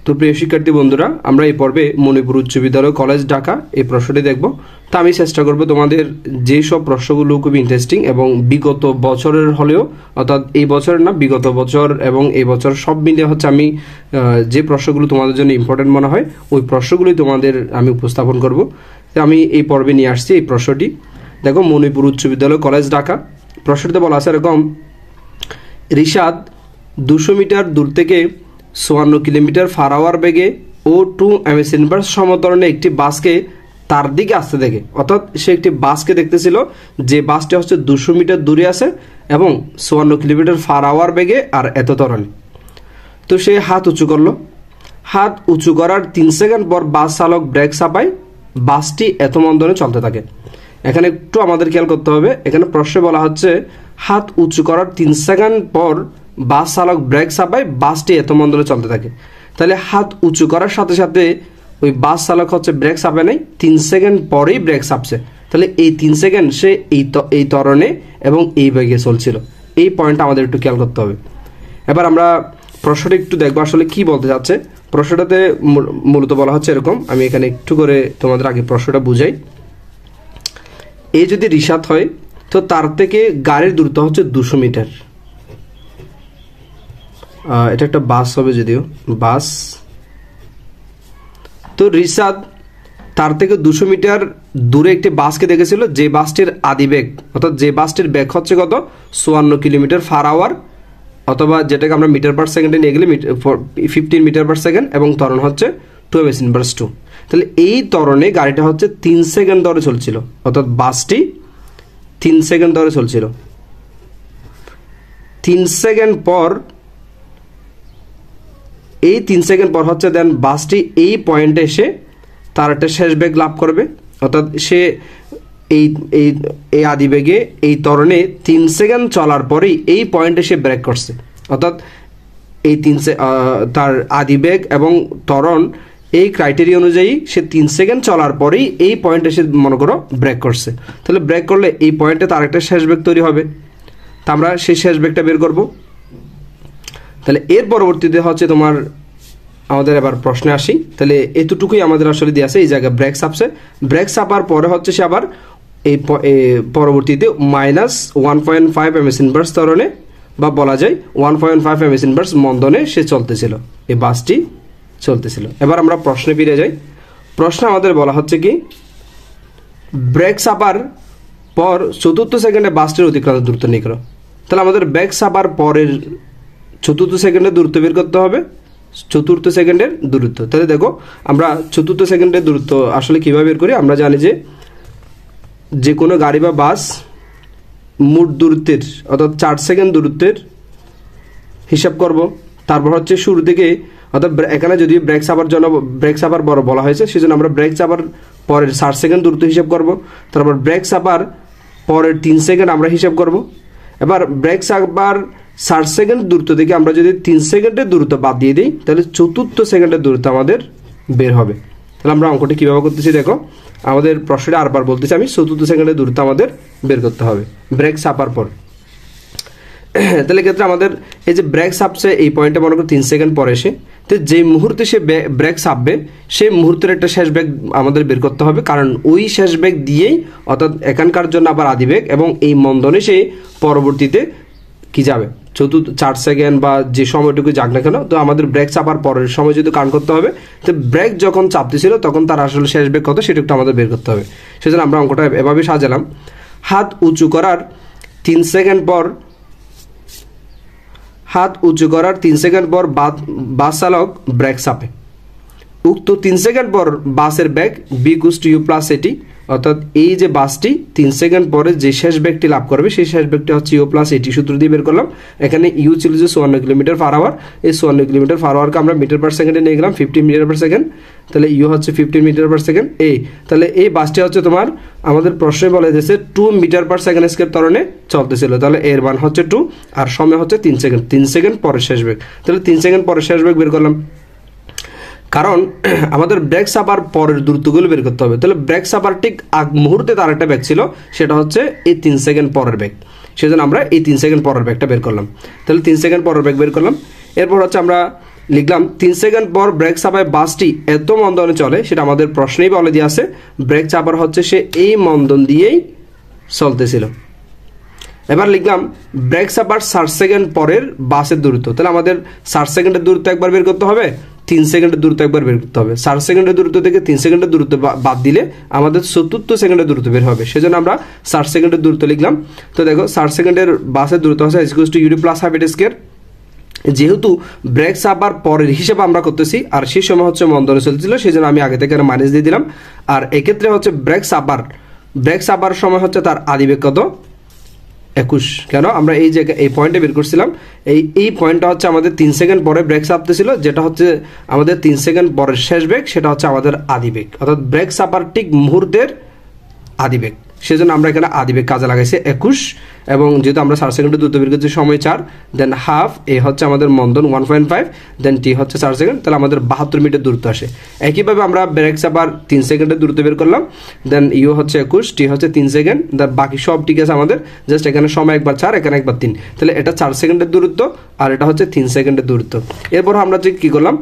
তো প্রিয় শিক্ষার্থী বন্ধুরা, আমরা এই পর্বে মণিপুর উচ্চ বিদ্যালয় কলেজ ঢাকা এই প্রশ্নটি দেখব। তো আমি চেষ্টা করব তোমাদের যে সব প্রশ্নগুলো খুব ইন্টারেস্টিং এবং বিগত বছরের হলেও, অর্থাৎ এই বছরের না, বিগত বছর এবং এই বছর সব মিলিয়ে হচ্ছে আমি যে প্রশ্নগুলো তোমাদের জন্য ইম্পর্টেন্ট মনে হয় ওই প্রশ্নগুলোই তোমাদের আমি উপস্থাপন করব। তো আমি এই পর্বে নিয়ে আসছি এই প্রশ্নটি। দেখো, মণিপুর উচ্চ বিদ্যালয় কলেজ ঢাকা প্রশ্নটিতে বলা আছে এরকম: রিশাদ 200 মিটার দূর থেকে 54 কিলোমিটার পার আওয়ার বেগে ও 2 ms ইনভার্স সমতরণে একটি বাসকে তার দিকে আসতে দেখে। অর্থাৎ সে একটি বাসকে দেখতেছিল যে বাসটি হচ্ছে 200 মিটার দূরে আছে এবং 54 কিলোমিটার পার আওয়ার বেগে আর এত ত্বরণে। তো সে হাত উঁচু করলো। হাত উঁচু করার 3 সেকেন্ড পর বাস চালক ব্রেক চাপায়, বাসটি এত মন্দনে চলতে থাকে। এখানে একটু আমাদের খেয়াল করতে হবে, এখানে প্রশ্নে বলা হচ্ছে হাত উঁচু করার 3 সেকেন্ড পর বাস চালক ব্রেক চাপায়, বাসটি এত মন্দনে চলতে থাকে। তাহলে হাত উঁচু করার সাথে সাথে ওই বাস চালক হচ্ছে ব্রেক চাপে নাই, 3 সেকেন্ড পরেই ব্রেক চাপছে। তাহলে এই 3 সেকেন্ড সে এই ত্বরণে এবং এই বেগে চলছিল। এই পয়েন্টটা আমাদের একটু খেয়াল করতে হবে। এবার আমরা প্রশ্নটা একটু দেখবো আসলে কি বলতে যাচ্ছে। প্রশ্নটাতে মূলত বলা হচ্ছে এরকম, আমি এখানে একটু করে তোমাদের আগে প্রশ্নটা বুঝাই। এই যদি রিশাদ হয় তো তার থেকে গাড়ির দূরত্ব হচ্ছে 200 মিটার। এটা একটা বাস হবে, যদিও বাস। তো রিশাদ তার থেকে 200 মিটার দূরে একটি বাসকে দেখেছিল যে বাসটির আদিবেগ, অর্থাৎ যে বাসটির বেগ হচ্ছে কত 54 কিলোমিটার পার আওয়ার, অথবা যেটাকে আমরা মিটার পার সেকেন্ডে নিয়ে গেলে 15 মিটার পার সেকেন্ড, এবং ত্বরণ হচ্ছে 2 ms ইনভার্স 2। তাহলে এই ত্বরণে গাড়িটা হচ্ছে 3 সেকেন্ড ধরে চলছিল, অর্থাৎ বাসটি 3 সেকেন্ড ধরে চলছিল। 3 সেকেন্ড পর, এই 3 সেকেন্ড পর হচ্ছে দেন বাসটি এই পয়েন্টে এসে তার একটা শেষ বেগ লাভ করবে। অর্থাৎ সে এই আদিবেগে এই ত্বরণে 3 সেকেন্ড চলার পরেই এই পয়েন্টে সে ব্রেক করছে। অর্থাৎ এই তার আদিবেগ এবং ত্বরণ এই ক্রাইটেরিয়া অনুযায়ী সে 3 সেকেন্ড চলার পরেই এই পয়েন্টে সে মনে করো ব্রেক করছে। তাহলে ব্রেক করলে এই পয়েন্টে তার একটা শেষ বেগ তৈরি হবে। তা আমরা সেই শেষ বেগটা বের করব। তাহলে এর পরবর্তীতে হচ্ছে তোমার আমাদের এবার প্রশ্নে আসি। তাহলে এতটুকুই আমাদের আসলে দিয়ে আছে, এই জায়গায় ব্রেক চাপছে। ব্রেক চাপার পরে হচ্ছে সে আবার এই পরবর্তীতে -1.5 ms ইনভার্স ত্বরণে, বা বলা যায় 1.5 ms ইনভার্স মন্দনে সে চলতেছিল, এই বাসটি চলতেছিল। এবার আমরা প্রশ্নে ফিরে যাই। প্রশ্ন আমাদের বলা হচ্ছে কি, ব্রেক চাপার পর 4র্থ সেকেন্ডে বাসটির অতিক্রান্ত দূরত্ব নিয়ে করো। তাহলে আমাদের ব্রেক চাপার পরের 4র্থ সেকেন্ডের দূরত্ব বের করতে হবে, 4র্থ সেকেন্ডের দূরত্ব। তাহলে দেখো, আমরা 4র্থ সেকেন্ডের দূরত্ব আসলে কীভাবে বের করি। আমরা জানি যে কোনো গাড়ি বা বাস মোট দূরত্বের, অর্থাৎ 4 সেকেন্ড দূরত্বের হিসাব করব। তারপর হচ্ছে শুরু থেকে, অর্থাৎ এখানে যদি ব্রেক চাপার বড় বলা হয়েছে, সেজন্য আমরা ব্রেক চাপার পরের 60 সেকেন্ড দূরত্ব হিসাব করব। তারপর ব্রেক চাপার পরের 3 সেকেন্ড আমরা হিসাব করব। এবার ব্রেক চাপার 60 সেকেন্ড দূরত্ব থেকে আমরা যদি 3 সেকেন্ডের দূরত্ব বাদ দিয়ে দিই, তাহলে 4র্থ সেকেন্ডের দূরত্ব আমাদের বের হবে। তাহলে আমরা অঙ্কটি কীভাবে করতেছি দেখো, আমাদের প্রশ্নটা আরবার বলতেছি আমি, 4র্থ সেকেন্ডের দূরত্ব আমাদের বের করতে হবে ব্রেক চাপার পর। তাহলে ক্ষেত্রে আমাদের এই যে ব্রেক চাপছে এই পয়েন্টে মনে করো 3 সেকেন্ড পরে এসে, তো যে মুহূর্তে সে ব্রেক চাপবে সেই মুহূর্তের একটা শেষ বেগ আমাদের বের করতে হবে, কারণ ওই শেষ বেগ দিয়েই, অর্থাৎ এখানকার জন্য আবার আদিবেগ এবং এই মন্দনে সে পরবর্তীতে কি যাবে 4 সেকেন্ড বা যে সময়টুকু যাক না কেন, তো আমাদের ব্রেক চাপার পরের সময় যদি কাউন্ট করতে হবে। তো ব্রেক যখন চাপতেছিল তখন তার আসলে শেষ বেগ কত সেটা একটু আমাদের বের করতে হবে। সেজন্য আমরা অঙ্কটা এভাবে সাজালাম। হাত উঁচু করার 3 সেকেন্ড পর, হাত উঁচু করার 3 সেকেন্ড পর বাস চালক ব্রেক চাপে। উক্ত 3 সেকেন্ড পর বাসের বেগ b = u + at, অর্থাৎ এই যে বাসটি 3 সেকেন্ড পরে যে শেষ বেগটি লাভ করবে সেই শেষ বেগটি হচ্ছে u + at সূত্র দিয়ে বের করলাম। এখানে u ছিল যে 54 কিলোমিটার পার আওয়ার, এই 54 কিলোমিটার পার আওয়ারকে আমরা মিটার পার সেকেন্ডে নিয়ে গেলাম 15 মিটার পার সেকেন্ড। তাহলে u হচ্ছে 15 মিটার পার সেকেন্ড। তাহলে এই বাসটি হচ্ছে তোমার আমাদের প্রশ্নে বলা যাচ্ছে 2 মিটার পার সেকেন্ড স্কয়ার ত্বরণে চলতেছিল। তাহলে এর মান হচ্ছে 2 আর সময় হচ্ছে 3 সেকেন্ড। 3 সেকেন্ড পরে শেষ বেগ, তাহলে 3 সেকেন্ড পরে শেষ বেগ বের করলাম। কারণ আমাদের ব্রেক চাপার পরের দূরত্বগুলো বের করতে হবে। তাহলে ব্রেক চাপার ঠিক আগ মুহূর্তে তার একটা বেগ ছিল, সেটা হচ্ছে এই 3 সেকেন্ড পরের বেগ। সেজন্য আমরা এই 3 সেকেন্ড পরের বেগটা বের করলাম। তাহলে 3 সেকেন্ড পরের বেগ বের করলাম। এরপর হচ্ছে আমরা লিখলাম 3 সেকেন্ড পর ব্রেক চাপায় বাসটি এত মন্দনে চলে, সেটা আমাদের প্রশ্নেই বলে দিয়ে আছে। ব্রেক চাপার হচ্ছে সে এই মন্দন দিয়েই চলতেছিল। এবার লিখলাম ব্রেক চাপার 60 সেকেন্ড পরের বাসের দূরত্ব। তাহলে আমাদের 60 সেকেন্ডের দূরত্ব একবার বের করতে হবে, 3 সেকেন্ডের দূরত্ব একবার বের করতে হবে। 60 সেকেন্ডের দূরত্ব থেকে 3 সেকেন্ডের দূরত্ব বাদ দিলে আমাদের 74 সেকেন্ডের দূরত্ব বের হবে। সেজন্য আমরা 60 সেকেন্ডের দূরত্ব লিখলাম। তো দেখো 60 সেকেন্ডের বাসের দূরত্ব হচ্ছে u প্লাস হাফ এটি স্কয়ার। যেহেতু ব্রেক চাপার পরের হিসেবে আমরা করতেছি আর সেই সময় হচ্ছে মন্দনে চলছিল, সেই জন্য আমি আগে থেকে মাইনাস দিয়ে দিলাম। আর এক্ষেত্রে হচ্ছে ব্রেক চাপার সময় হচ্ছে তার আদিবেগ কত, 21। কেন আমরা এই জায়গায় এই পয়েন্টে বের করছিলাম, এই পয়েন্টটা হচ্ছে আমাদের 3 সেকেন্ড পরে ব্রেক চাপতেছিল, যেটা হচ্ছে আমাদের 3 সেকেন্ড পরের শেষ বেগ, সেটা হচ্ছে আমাদের আদিবেগ, অর্থাৎ ব্রেক চাপার ঠিক মুহূর্তের আদিবেগ। সেজন্য আমরা এখানে আদিবেগ কাজে লাগাইছি 21, এবং যেহেতু আমরা 60 সেকেন্ডের দূরত্ব বের করছি সময় 4, দেন হাফ এ হচ্ছে আমাদের মন্দন 1.5, দেন টি হচ্ছে 4 সেকেন্ড, তাহলে আমাদের 72 মিনিটের দূরত্ব আসে। একইভাবে আমরা ব্রেক চাপার 3 সেকেন্ডের দূরত্ব বের করলাম, দেন ইউ হচ্ছে 21, টি হচ্ছে 3 সেকেন্ড, দেন বাকি সব ঠিক আছে আমাদের, জাস্ট এখানে সময় একবার 4, এখানে একবার 3, তাহলে এটা 4 সেকেন্ডের দূরত্ব আর এটা হচ্ছে 3 সেকেন্ডের দূরত্ব। এরপর আমরা যে কি করলাম,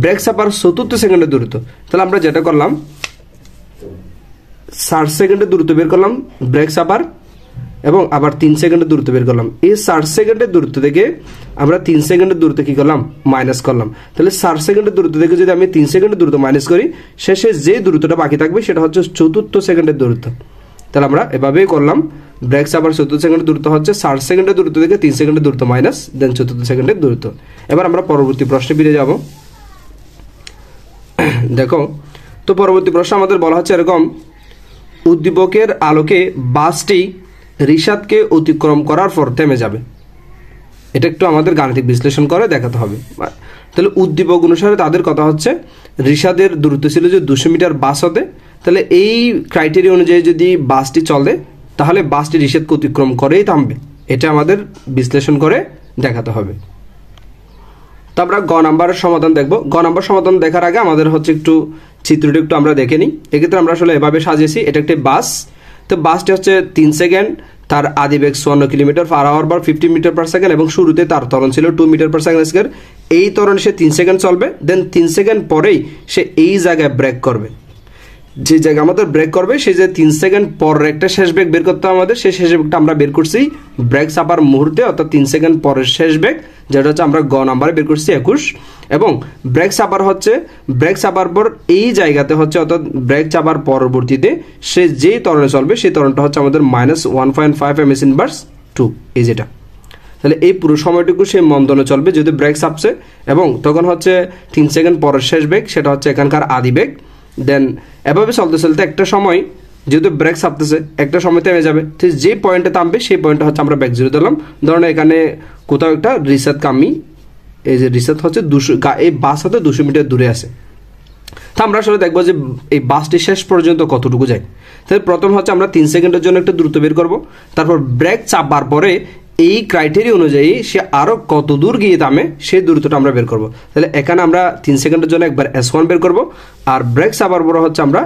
ব্রেক চাপার 74 সেকেন্ডের দূরত্ব। তাহলে আমরা যেটা করলাম 60 সেকেন্ডের দূরত্ব বের করলাম ব্রেক চাপার, এবং আবার 3 সেকেন্ডের দূরত্ব বের করলাম। এই 60 সেকেন্ডের দূরত্ব থেকে আমরা 3 সেকেন্ডের দূরত্ব কি করলাম, মাইনাস করলাম। তাহলে 60 সেকেন্ডের দূরত্ব থেকে যদি আমি 3 সেকেন্ডের দূরত্ব মাইনাস করি, শেষে যে দূরত্বটা বাকি থাকবে সেটা হচ্ছে 44 সেকেন্ডের দূরত্ব। তাহলে আমরা এভাবেই করলাম, ব্রেক চাপার 74 সেকেন্ডের দূরত্ব হচ্ছে 60 সেকেন্ডের দূরত্ব থেকে 3 সেকেন্ডের দূরত্ব মাইনাস, দেন 74 সেকেন্ডের দূরত্ব। এবার আমরা পরবর্তী প্রশ্নে ফিরে যাব। দেখো, তো পরবর্তী প্রশ্ন আমাদের বলা হচ্ছে এরকম, উদ্দীপকের আলোকে বাসটি রিশাদকে অতিক্রম করার পর থেমে যাবে। এটা একটু আমাদের গাণিতিক বিশ্লেষণ করে দেখাতে হবে। তাহলে উদ্দীপক অনুসারে তাদের কথা হচ্ছে রিশাদের দূরত্ব ছিল যে 200 মিটার বাস হতে, তাহলে এই ক্রাইটেরিয়া অনুযায়ী যদি বাসটি চলে তাহলে বাসটি রিশাদকে অতিক্রম করেই থামবে। এটা আমাদের বিশ্লেষণ করে দেখাতে হবে। তো আমরা গ নাম্বারের সমাধান দেখব। গ নাম্বার সমাধান দেখার আগে আমাদের হচ্ছে একটু চিত্রটি একটু আমরা দেখে নিই। এক্ষেত্রে আমরা আসলে এভাবে সাজিয়েছি, এটা একটি বাস। তো বাসটি হচ্ছে 3 সেকেন্ড, তার আদিবেগ 54 কিলোমিটার পার আওয়ার বা 50 মিটার পার সেকেন্ড, এবং শুরুতে তার ত্বরণ ছিল 2 মিটার পার সেকেন্ড স্কয়ার। এই ত্বরণে সে 3 সেকেন্ড চলবে, দেন 3 সেকেন্ড পরেই সে এই জায়গায় ব্রেক করবে। যে জায়গায় আমাদের ব্রেক করবে সেই যে 3 সেকেন্ড পর একটা শেষ বেগ বের করতে হবে আমাদের, সেই শেষ বেগটা আমরা বের করছি ব্রেক চাপার মুহূর্তে, অর্থাৎ 3 সেকেন্ড পরের শেষ বেগ, যেটা হচ্ছে আমরা গ নাম্বারে বের করছি 21। এবং ব্রেক চাপার হচ্ছে ব্রেক চাপার পর এই জায়গাতে হচ্ছে, অর্থাৎ ব্রেক চাপার পরবর্তীতে সে যেই ত্বরণে চলবে সেই ত্বরণটা হচ্ছে আমাদের -1.5 ms ইনভার্স 2, এই যেটা। তাহলে এই পুরো সময়টুকু সে মন্দনে চলবে যদি ব্রেক চাপছে, এবং তখন হচ্ছে 3 সেকেন্ড পরের শেষ বেগ, সেটা হচ্ছে এখানকার আদিবেগ। দেন এভাবে চলতে চলতে একটা সময় যেহেতু ব্রেক চাপতেছে একটা সময় থেমে যাবে, ঠিক যে পয়েন্টে থামবে সেই পয়েন্টটা হচ্ছে আমরা ব্যাক জিরো দিলাম। ধরুন এখানে কোথাও একটা রিসাদ কামি, এই যে রিসাদ হচ্ছে 200, এই বাস হতে 200 মিটার দূরে আছে। তো আমরা আসলে দেখবো যে এই বাসটি শেষ পর্যন্ত কতটুকু যায়। তাহলে প্রথম হচ্ছে আমরা 3 সেকেন্ডের জন্য একটা দূরত্ব বের করব, তারপর ব্রেক চাপবার পরে এই ক্রাইটেরিয়া অনুযায়ী সে আরো কত দূর গিয়ে থামে সেই দূরত্বটা আমরা বের করব। তাহলে এখানে আমরা 3 সেকেন্ডের জন্য একবার S1 বের করব, আর ব্রেক চাপার পরে হচ্ছে আমরা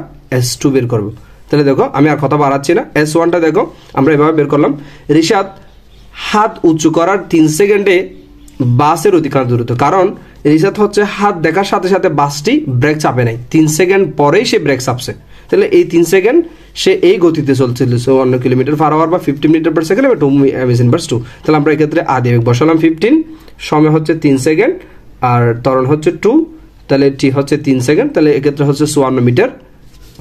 S2 বের করব। তাহলে দেখো আমি আর কথা বাড়াচ্ছি না, S1টা দেখো আমরা এভাবে বের করলাম। রিশাদ হাত উঁচু করার 3 সেকেন্ডে বাসের অতিক্রান্ত দূরত্ব, কারণ রিশাদ হচ্ছে হাত দেখার সাথে সাথে বাসটি ব্রেক চাপে নাই, 3 সেকেন্ড পরেই সে ব্রেক চাপছে। তাহলে এই 3 সেকেন্ড সে এই গতিতে চলছিল 1 কিলোমিটার পার আওয়ার বা 50 মিটার পার সেকেন্ড বা 2 ms ইনভার্স 2। তাহলে আমরা এক্ষেত্রে আদিবেগ বসালাম 15, সময় হচ্ছে 3 সেকেন্ড, আর ত্বরণ হচ্ছে 2, তাহলে টি হচ্ছে 3 সেকেন্ড, তাহলে এক্ষেত্রে হচ্ছে 54 মিটার,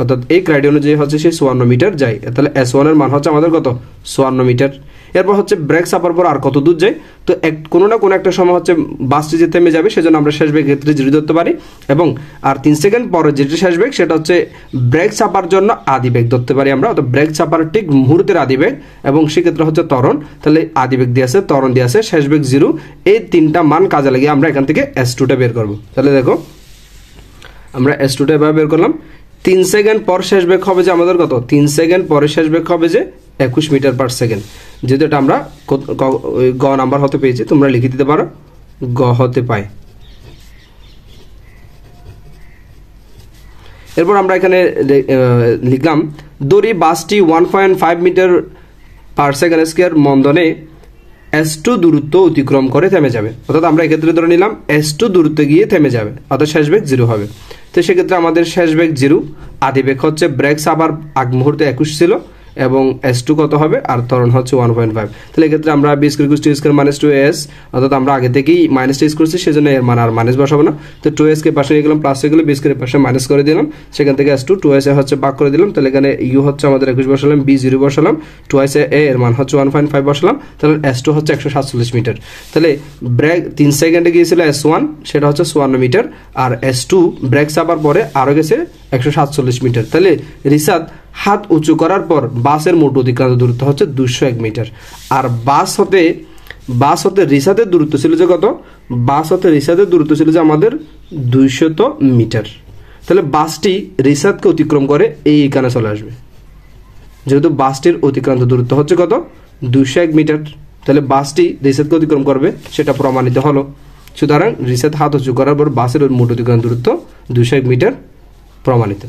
অর্থাৎ এই ক্রাইটেরিয়া অনুযায়ী হচ্ছে সেই 54 মিটার যায়। তাহলে S1 এর মান হচ্ছে আমাদের কত, 54 মিটার। এরপর হচ্ছে ব্রেক চাপার পর আর কত দূর যায়, তো কোনো না কোনো একটা সময় হচ্ছে বাসটি যে থেমে যাবে, সেজন্য আমরা শেষ বেগ ক্ষেত্রে 0 ধরতে পারি, এবং আর 3 সেকেন্ড পরে যেটা শেষ বেগ সেটা হচ্ছে ব্রেক চাপার জন্য আদিবেগ ধরতে পারি আমরা, অর্থাৎ ব্রেক চাপার ঠিক মুহূর্তের আদিবেগ, এবং সেক্ষেত্রে হচ্ছে ত্বরণ। তাহলে আদিবেগ দিয়ে আছে, ত্বরণ দিয়ে আছে, শেষ বেগ 0, এই তিনটা মান কাজে লাগিয়ে আমরা এখান থেকে S2টা বের করব। তাহলে দেখো আমরা S2টা এভাবে বের করলাম। 3 সেকেন্ড পর শেষ বেগ হবে যে আমাদের কত, 3 সেকেন্ড পরে শেষ বেগ হবে যে 21 মিটার পার সেকেন্ড, যেহেতু এটা আমরা গ নাম্বার হতে পেয়েছি, তোমরা লিখে দিতে পারো গ হতে পায়। এরপর আমরা এখানে লিখলাম দড়ি বাসটি 1.5 মিটার পার সেকেন্ড স্কয়ার মন্দনে S2 দূরত্ব অতিক্রম করে থেমে যাবে। অর্থাৎ আমরা এক্ষেত্রে ধরে নিলাম S2 দূরত্বে গিয়ে থেমে যাবে, অর্থাৎ শেষ বেগ 0 হবে। তো সেক্ষেত্রে আমাদের শেষ বেগ 0, আদি বেগ হচ্ছে ব্রেক চাপার আগ মুহূর্তে 21 ছিল এবং S2 কত হবে, আর ত্বরণ হচ্ছে 1.5। তাহলে এক্ষেত্রে আমরা b স্কয়ার = 2 স্কয়ার - 2s, অর্থাৎ আমরা আগে থেকেই মাইনাস ইউজ করছি, সেজন্য এর মান আর মাইনাস বসাবো না। তো 2s কে পাশে নিয়ে গেলাম, প্লাস হয়ে গেল, b স্কয়ারের পাশে মাইনাস করে দিলাম, সেখান থেকে S2 2s এ হচ্ছে ভাগ করে দিলাম। তাহলে এখানে u হচ্ছে আমাদের 21 বসালাম, b 0 বসালাম, 2s এ এর মান হচ্ছে 1.5 বসালাম। তাহলে S2 হচ্ছে 147 মিটার। তাহলে ব্রেক 3 সেকেন্ডে গিয়েছিল S1, সেটা হচ্ছে 54 মিটার, আর S2 ব্রেক চাপার পরে আরো গেছে 147 মিটার। তাহলে রিসাত হাত উঁচু করার পর বাসের মোট অতিক্রান্ত দূরত্ব হচ্ছে 201 মিটার। আর বাস হতে রিসাতের দূরত্ব ছিল যে কত, বাস হতে রিসাতের দূরত্ব ছিল যে আমাদের 200 মিটার। তাহলে বাসটি রিসাতকে অতিক্রম করে এইখানে চলে আসবে, যেহেতু বাসটির অতিক্রান্ত দূরত্ব হচ্ছে কত, 201 মিটার। তাহলে বাসটি রিসাতকে অতিক্রম করবে, সেটা প্রমাণিত হলো। সুতরাং রিসাত হাত উঁচু করার পর বাসের মোট অতিক্রান্ত দূরত্ব 201 মিটার প্রমাণিত।